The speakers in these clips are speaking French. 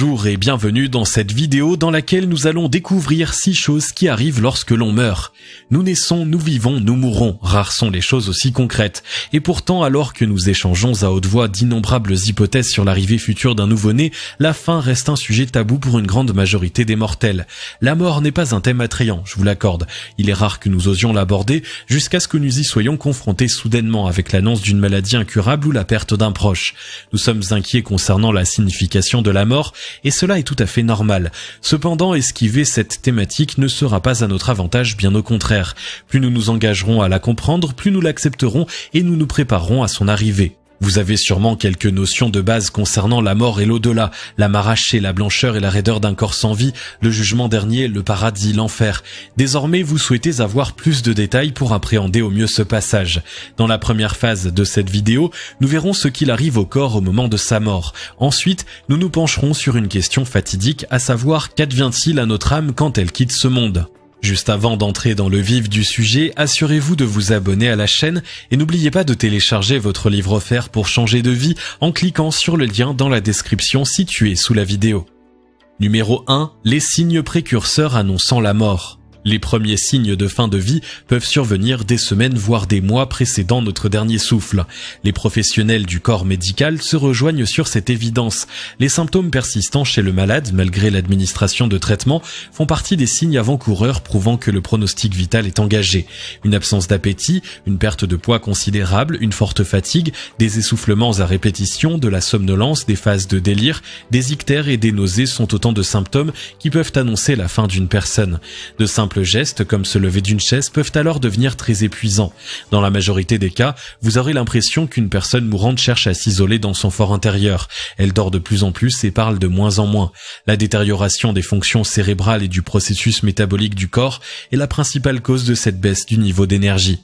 Bonjour et bienvenue dans cette vidéo dans laquelle nous allons découvrir 6 choses qui arrivent lorsque l'on meurt. Nous naissons, nous vivons, nous mourrons. Rares sont les choses aussi concrètes. Et pourtant, alors que nous échangeons à haute voix d'innombrables hypothèses sur l'arrivée future d'un nouveau-né, la fin reste un sujet tabou pour une grande majorité des mortels. La mort n'est pas un thème attrayant, je vous l'accorde. Il est rare que nous osions l'aborder jusqu'à ce que nous y soyons confrontés soudainement avec l'annonce d'une maladie incurable ou la perte d'un proche. Nous sommes inquiets concernant la signification de la mort, et cela est tout à fait normal. Cependant, esquiver cette thématique ne sera pas à notre avantage, bien au contraire. Plus nous nous engagerons à la comprendre, plus nous l'accepterons et nous nous préparerons à son arrivée. Vous avez sûrement quelques notions de base concernant la mort et l'au-delà, l'âme arrachée, la blancheur et la raideur d'un corps sans vie, le jugement dernier, le paradis, l'enfer. Désormais, vous souhaitez avoir plus de détails pour appréhender au mieux ce passage. Dans la première phase de cette vidéo, nous verrons ce qu'il arrive au corps au moment de sa mort. Ensuite, nous nous pencherons sur une question fatidique, à savoir qu'advient-il à notre âme quand elle quitte ce monde ? Juste avant d'entrer dans le vif du sujet, assurez-vous de vous abonner à la chaîne et n'oubliez pas de télécharger votre livre offert pour changer de vie en cliquant sur le lien dans la description située sous la vidéo. Numéro 1. Les signes précurseurs annonçant la mort. Les premiers signes de fin de vie peuvent survenir des semaines voire des mois précédant notre dernier souffle. Les professionnels du corps médical se rejoignent sur cette évidence. Les symptômes persistants chez le malade, malgré l'administration de traitements, font partie des signes avant-coureurs prouvant que le pronostic vital est engagé. Une absence d'appétit, une perte de poids considérable, une forte fatigue, des essoufflements à répétition, de la somnolence, des phases de délire, des ictères et des nausées sont autant de symptômes qui peuvent annoncer la fin d'une personne. De simples gestes comme se lever d'une chaise peuvent alors devenir très épuisants. Dans la majorité des cas, vous aurez l'impression qu'une personne mourante cherche à s'isoler dans son fort intérieur. Elle dort de plus en plus et parle de moins en moins. La détérioration des fonctions cérébrales et du processus métabolique du corps est la principale cause de cette baisse du niveau d'énergie.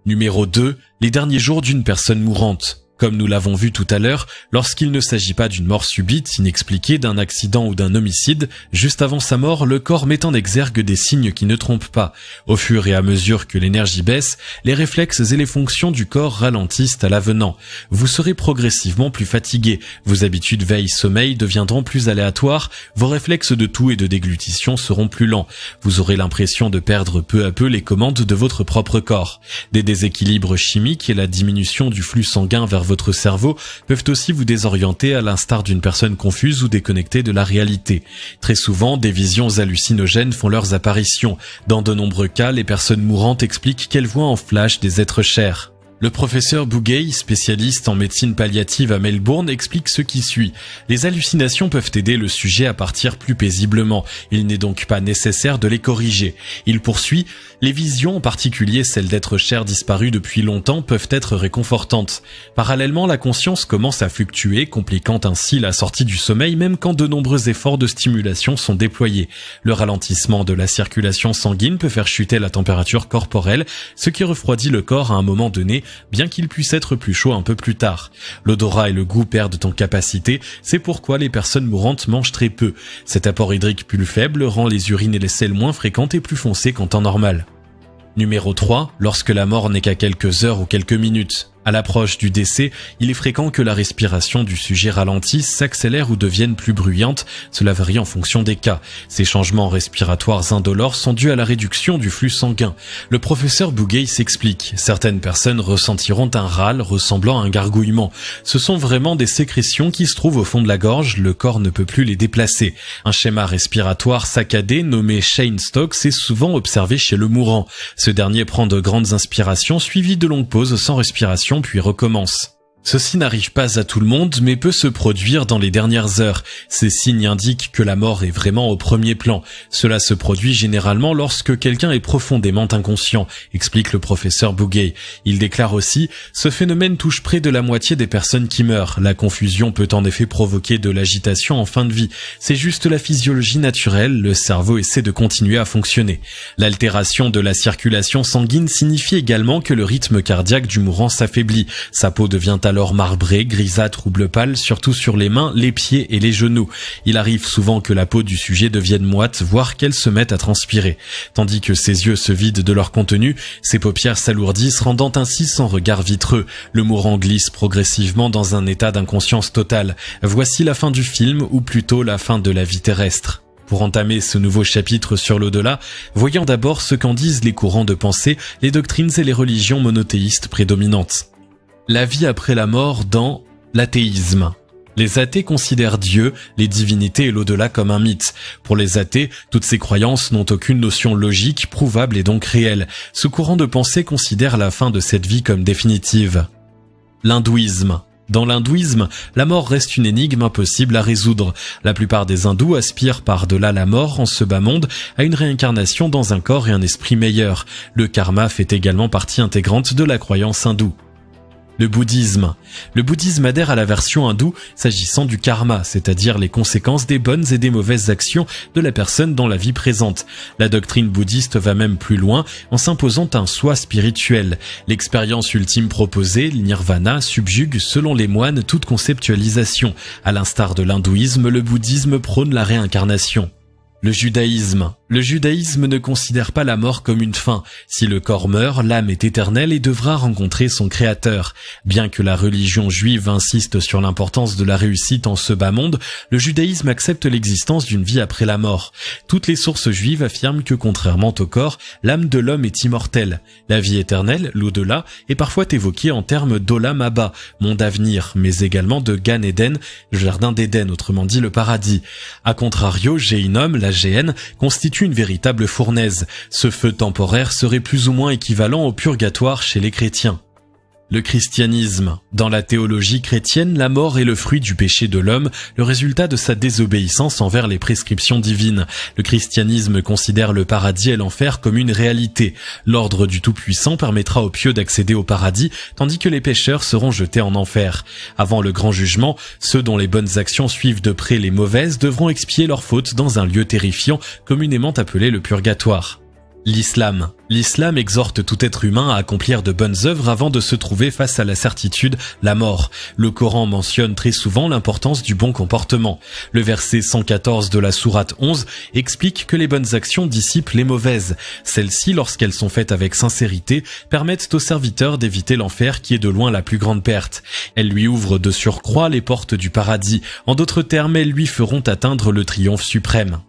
Numéro 2. Les derniers jours d'une personne mourante. Comme nous l'avons vu tout à l'heure, lorsqu'il ne s'agit pas d'une mort subite, inexpliquée, d'un accident ou d'un homicide, juste avant sa mort, le corps met en exergue des signes qui ne trompent pas. Au fur et à mesure que l'énergie baisse, les réflexes et les fonctions du corps ralentissent à l'avenant. Vous serez progressivement plus fatigué, vos habitudes veille-sommeil deviendront plus aléatoires, vos réflexes de toux et de déglutition seront plus lents. Vous aurez l'impression de perdre peu à peu les commandes de votre propre corps. Des déséquilibres chimiques et la diminution du flux sanguin vers votre cerveau peuvent aussi vous désorienter à l'instar d'une personne confuse ou déconnectée de la réalité. Très souvent, des visions hallucinogènes font leurs apparitions. Dans de nombreux cas, les personnes mourantes expliquent qu'elles voient en flash des êtres chers. Le professeur Bugey, spécialiste en médecine palliative à Melbourne, explique ce qui suit. Les hallucinations peuvent aider le sujet à partir plus paisiblement. Il n'est donc pas nécessaire de les corriger. Il poursuit, les visions, en particulier celles d'êtres chers disparus depuis longtemps, peuvent être réconfortantes. Parallèlement, la conscience commence à fluctuer, compliquant ainsi la sortie du sommeil même quand de nombreux efforts de stimulation sont déployés. Le ralentissement de la circulation sanguine peut faire chuter la température corporelle, ce qui refroidit le corps à un moment donné, bien qu'il puisse être plus chaud un peu plus tard. L'odorat et le goût perdent en capacité, c'est pourquoi les personnes mourantes mangent très peu. Cet apport hydrique plus faible rend les urines et les selles moins fréquentes et plus foncées qu'en temps normal. Numéro 3. Lorsque la mort n'est qu'à quelques heures ou quelques minutes. À l'approche du décès, il est fréquent que la respiration du sujet ralentisse, s'accélère ou devienne plus bruyante, cela varie en fonction des cas. Ces changements respiratoires indolores sont dus à la réduction du flux sanguin. Le professeur Bugey s'explique, certaines personnes ressentiront un râle ressemblant à un gargouillement. Ce sont vraiment des sécrétions qui se trouvent au fond de la gorge, le corps ne peut plus les déplacer. Un schéma respiratoire saccadé nommé Cheyne-Stokes est souvent observé chez le mourant. Ce dernier prend de grandes inspirations suivies de longues pauses sans respiration puis recommence. Ceci n'arrive pas à tout le monde, mais peut se produire dans les dernières heures. Ces signes indiquent que la mort est vraiment au premier plan. Cela se produit généralement lorsque quelqu'un est profondément inconscient, explique le professeur Bugey. Il déclare aussi, ce phénomène touche près de la moitié des personnes qui meurent. La confusion peut en effet provoquer de l'agitation en fin de vie. C'est juste la physiologie naturelle, le cerveau essaie de continuer à fonctionner. L'altération de la circulation sanguine signifie également que le rythme cardiaque du mourant s'affaiblit. Sa peau devient alors alors marbrée, grisâtre ou bleu pâle, surtout sur les mains, les pieds et les genoux. Il arrive souvent que la peau du sujet devienne moite, voire qu'elle se mette à transpirer. Tandis que ses yeux se vident de leur contenu, ses paupières s'alourdissent, rendant ainsi son regard vitreux. Le mourant glisse progressivement dans un état d'inconscience totale. Voici la fin du film, ou plutôt la fin de la vie terrestre. Pour entamer ce nouveau chapitre sur l'au-delà, voyons d'abord ce qu'en disent les courants de pensée, les doctrines et les religions monothéistes prédominantes. La vie après la mort dans l'athéisme. Les athées considèrent Dieu, les divinités et l'au-delà comme un mythe. Pour les athées, toutes ces croyances n'ont aucune notion logique, prouvable et donc réelle. Ce courant de pensée considère la fin de cette vie comme définitive. L'hindouisme. Dans l'hindouisme, la mort reste une énigme impossible à résoudre. La plupart des hindous aspirent par-delà la mort en ce bas monde à une réincarnation dans un corps et un esprit meilleur. Le karma fait également partie intégrante de la croyance hindoue. Le bouddhisme. Le bouddhisme adhère à la version hindoue s'agissant du karma, c'est-à-dire les conséquences des bonnes et des mauvaises actions de la personne dans la vie présente. La doctrine bouddhiste va même plus loin en s'imposant un soi spirituel. L'expérience ultime proposée, le nirvana, subjugue selon les moines toute conceptualisation. À l'instar de l'hindouisme, le bouddhisme prône la réincarnation. Le judaïsme. Le judaïsme ne considère pas la mort comme une fin. Si le corps meurt, l'âme est éternelle et devra rencontrer son créateur. Bien que la religion juive insiste sur l'importance de la réussite en ce bas monde, le judaïsme accepte l'existence d'une vie après la mort. Toutes les sources juives affirment que contrairement au corps, l'âme de l'homme est immortelle. La vie éternelle, l'au-delà, est parfois évoquée en termes d'Olam Haba, monde à venir, mais également de Gan Eden, le jardin d'Éden, autrement dit le paradis. A contrario, Gehinnom, la géhenne, constitue une véritable fournaise. Ce feu temporaire serait plus ou moins équivalent au purgatoire chez les chrétiens. Le christianisme. Dans la théologie chrétienne, la mort est le fruit du péché de l'homme, le résultat de sa désobéissance envers les prescriptions divines. Le christianisme considère le paradis et l'enfer comme une réalité. L'ordre du Tout-Puissant permettra aux pieux d'accéder au paradis, tandis que les pécheurs seront jetés en enfer. Avant le grand jugement, ceux dont les bonnes actions suivent de près les mauvaises devront expier leurs fautes dans un lieu terrifiant, communément appelé le purgatoire. L'islam. L'islam exhorte tout être humain à accomplir de bonnes œuvres avant de se trouver face à la certitude, la mort. Le Coran mentionne très souvent l'importance du bon comportement. Le verset 114 de la sourate 11 explique que les bonnes actions dissipent les mauvaises. Celles-ci, lorsqu'elles sont faites avec sincérité, permettent au serviteur d'éviter l'enfer qui est de loin la plus grande perte. Elles lui ouvrent de surcroît les portes du paradis. En d'autres termes, elles lui feront atteindre le triomphe suprême.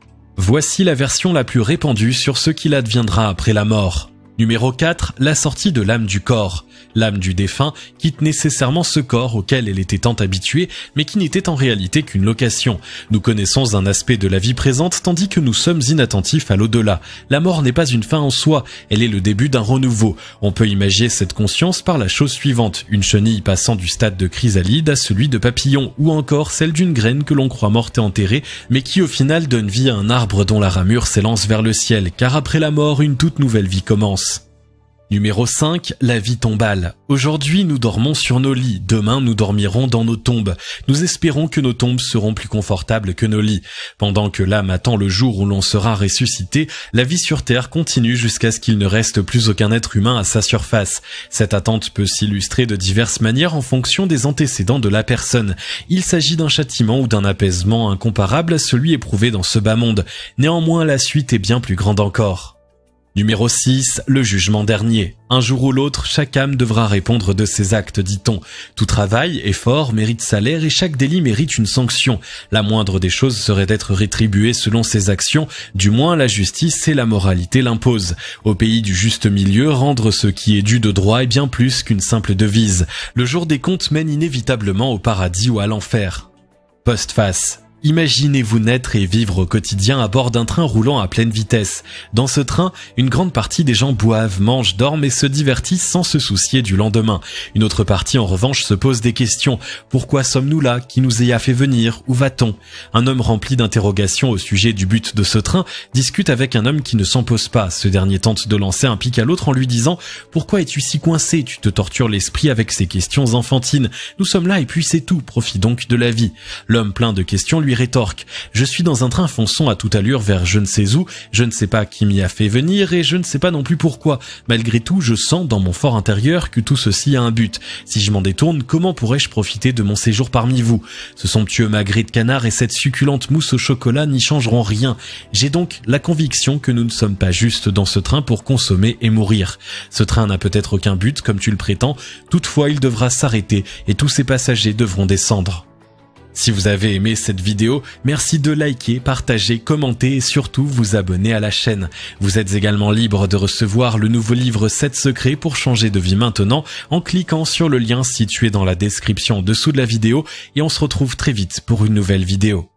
Voici la version la plus répandue sur ce qu'il adviendra après la mort. Numéro 4, la sortie de l'âme du corps. L'âme du défunt quitte nécessairement ce corps auquel elle était tant habituée, mais qui n'était en réalité qu'une location. Nous connaissons un aspect de la vie présente tandis que nous sommes inattentifs à l'au-delà. La mort n'est pas une fin en soi, elle est le début d'un renouveau. On peut imaginer cette conscience par la chose suivante, une chenille passant du stade de chrysalide à celui de papillon, ou encore celle d'une graine que l'on croit morte et enterrée, mais qui au final donne vie à un arbre dont la ramure s'élance vers le ciel, car après la mort, une toute nouvelle vie commence. Numéro 5, la vie tombale. Aujourd'hui, nous dormons sur nos lits. Demain, nous dormirons dans nos tombes. Nous espérons que nos tombes seront plus confortables que nos lits. Pendant que l'âme attend le jour où l'on sera ressuscité, la vie sur Terre continue jusqu'à ce qu'il ne reste plus aucun être humain à sa surface. Cette attente peut s'illustrer de diverses manières en fonction des antécédents de la personne. Il s'agit d'un châtiment ou d'un apaisement incomparable à celui éprouvé dans ce bas monde. Néanmoins, la suite est bien plus grande encore. Numéro 6, le jugement dernier. Un jour ou l'autre, chaque âme devra répondre de ses actes, dit-on. Tout travail, effort, mérite salaire et chaque délit mérite une sanction. La moindre des choses serait d'être rétribué selon ses actions, du moins la justice et la moralité l'imposent. Au pays du juste milieu, rendre ce qui est dû de droit est bien plus qu'une simple devise. Le jour des comptes mène inévitablement au paradis ou à l'enfer. Postface. Imaginez-vous naître et vivre au quotidien à bord d'un train roulant à pleine vitesse. Dans ce train, une grande partie des gens boivent, mangent, dorment et se divertissent sans se soucier du lendemain. Une autre partie, en revanche, se pose des questions. Pourquoi sommes-nous là? Qui nous y a fait venir? Où va-t-on? Un homme rempli d'interrogations au sujet du but de ce train discute avec un homme qui ne s'en pose pas. Ce dernier tente de lancer un pic à l'autre en lui disant « Pourquoi es-tu si coincé? Tu te tortures l'esprit avec ces questions enfantines. Nous sommes là et puis c'est tout. Profite donc de la vie. » L'homme plein de questions lui lui rétorque « Je suis dans un train fonçant à toute allure vers je ne sais où, je ne sais pas qui m'y a fait venir et je ne sais pas non plus pourquoi. Malgré tout, je sens dans mon fort intérieur que tout ceci a un but. Si je m'en détourne, comment pourrais-je profiter de mon séjour parmi vous? Ce somptueux magret de canard et cette succulente mousse au chocolat n'y changeront rien. J'ai donc la conviction que nous ne sommes pas juste dans ce train pour consommer et mourir. Ce train n'a peut-être aucun but, comme tu le prétends, toutefois il devra s'arrêter et tous ses passagers devront descendre. » Si vous avez aimé cette vidéo, merci de liker, partager, commenter et surtout vous abonner à la chaîne. Vous êtes également libre de recevoir le nouveau livre 7 secrets pour changer de vie maintenant en cliquant sur le lien situé dans la description en dessous de la vidéo et on se retrouve très vite pour une nouvelle vidéo.